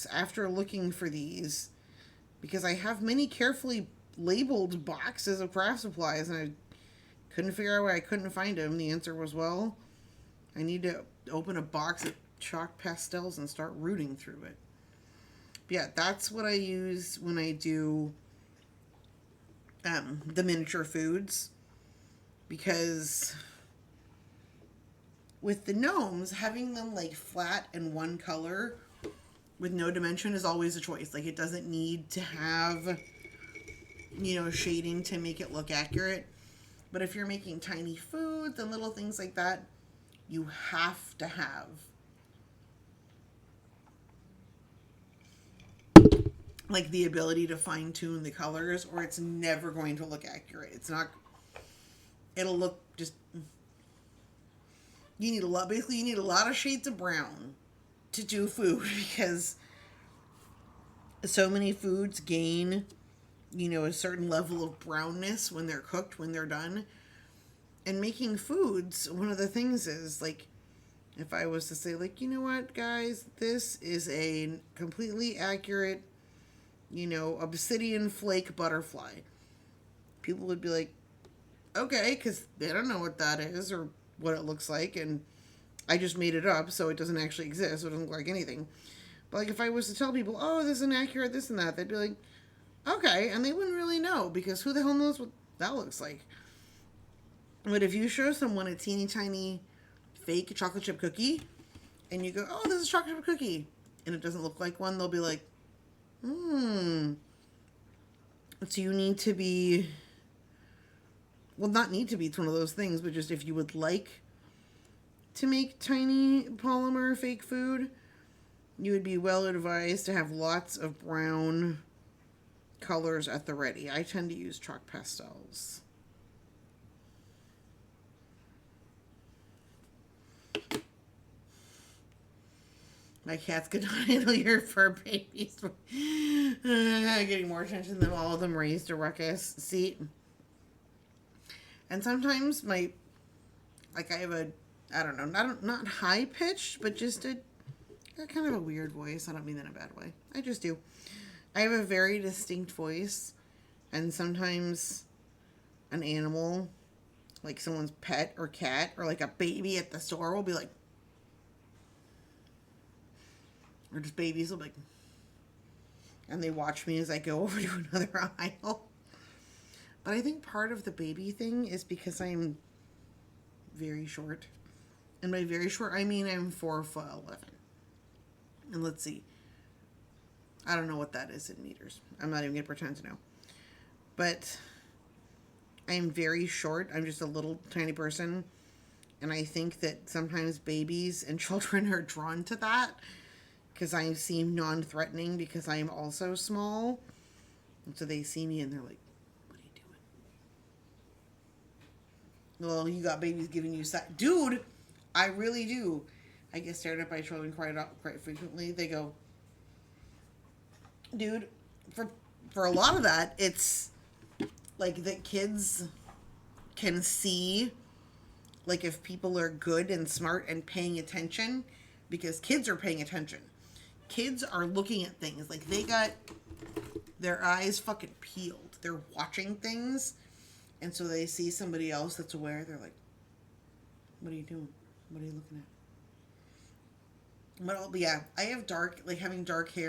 out after looking for these, because I have many carefully labeled boxes of craft supplies and I couldn't figure out why I couldn't find them. The answer was, well, I need to open a box of chalk pastels and start rooting through it. But yeah, that's what I use when I do the miniature foods, because with the gnomes, having them like flat and one color with no dimension is always a choice. Like, it doesn't need to have, shading to make it look accurate. But if you're making tiny foods and little things like that, you have to have like the ability to fine tune the colors, or it's never going to look accurate. It's not, it'll look just, you need a lot, basically you need a lot of shades of brown to do food, because so many foods gain, a certain level of brownness when they're cooked, when they're done. And making foods, one of the things is, like, if I was to say, like, you know what, guys, this is a completely accurate, obsidian flake butterfly, people would be like, okay, because they don't know what that is or what it looks like, and I just made it up, so it doesn't actually exist, so it doesn't look like anything. But, like, if I was to tell people, oh, this is inaccurate, this and that, they'd be like, okay, and they wouldn't really know, because who the hell knows what that looks like. But if you show someone a teeny tiny fake chocolate chip cookie, and you go, oh, this is a chocolate chip cookie, and it doesn't look like one, they'll be like, So you need to be, well, not need to be, it's one of those things, but just if you would like to make tiny polymer fake food, you would be well advised to have lots of brown colors at the ready. I tend to use chalk pastels. My cats could not handle your fur babies. Getting more attention than all of them raised a ruckus. See? And sometimes I have a, I don't know, not high pitched, but just a kind of a weird voice. I don't mean that in a bad way. I just do. I have a very distinct voice, and sometimes an animal, like someone's pet or cat, or like a baby at the store, will be like, or just babies will be like, and they watch me as I go over to another aisle. But I think part of the baby thing is because I'm very short. And by very short, I mean I'm 4'11". And let's see. I don't know what that is in meters. I'm not even going to pretend to know. But I'm very short. I'm just a little tiny person. And I think that sometimes babies and children are drawn to that, because I seem non-threatening because I am also small. And so they see me and they're like, what are you doing? Well, you got babies giving you Dude, I really do. I get stared at by children quite frequently. They go, dude, for a lot of that, it's like that kids can see, like, if people are good and smart and paying attention, because kids are paying attention. Kids are looking at things. Like, they got their eyes fucking peeled. They're watching things. And so they see somebody else that's aware. They're like, what are you doing? What are you looking at? But yeah, I have having dark hair